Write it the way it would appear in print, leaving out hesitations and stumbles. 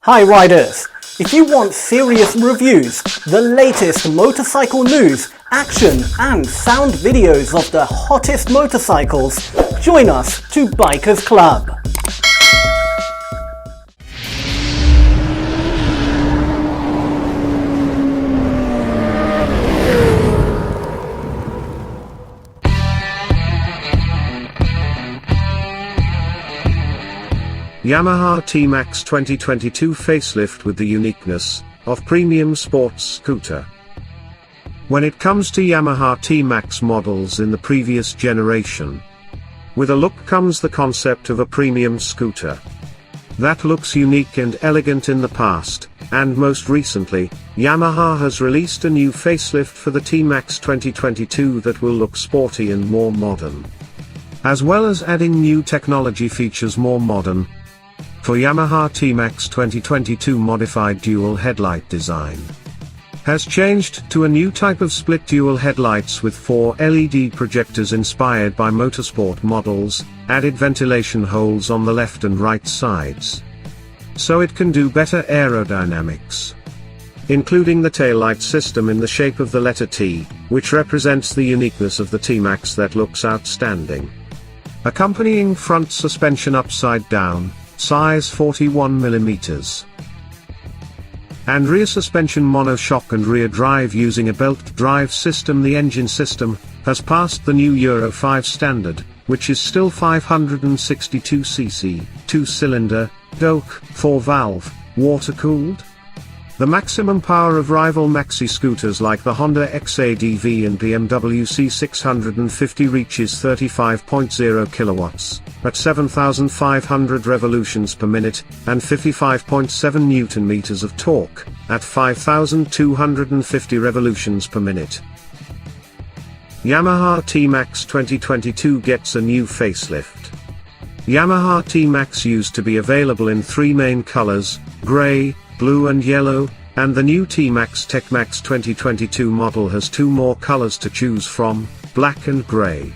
Hi riders! If you want serious reviews, the latest motorcycle news, action and sound videos of the hottest motorcycles, join us to Bikers Club. Yamaha T-Max 2022 facelift with the uniqueness of premium sports scooter. When it comes to Yamaha T-Max models in the previous generation, with a look comes the concept of a premium scooter. That looks unique and elegant in the past, and most recently, Yamaha has released a new facelift for the T-Max 2022 that will look sporty and more modern. As well as adding new technology features more modern. For Yamaha T-Max 2022 modified dual headlight design has changed to a new type of split dual headlights with 4 LED projectors inspired by motorsport models, added ventilation holes on the left and right sides, so it can do better aerodynamics, including the taillight system in the shape of the letter T, which represents the uniqueness of the T-Max that looks outstanding. Accompanying front suspension upside down, size 41mm. And rear suspension monoshock and rear drive using a belt drive system. The engine system has passed the new Euro 5 standard, which is still 562cc, 2-cylinder, DOHC, 4-valve, water-cooled. The maximum power of rival maxi scooters like the Honda XADV and BMW C650 reaches 35.0 kilowatts, at 7,500 revolutions per minute, and 55.7 Newton-meters of torque, at 5,250 revolutions per minute. Yamaha T-Max 2022 gets a new facelift. Yamaha T-Max used to be available in 3 main colors, grey, blue and yellow, and the new T-Max TechMax 2022 model has 2 more colors to choose from, black and grey.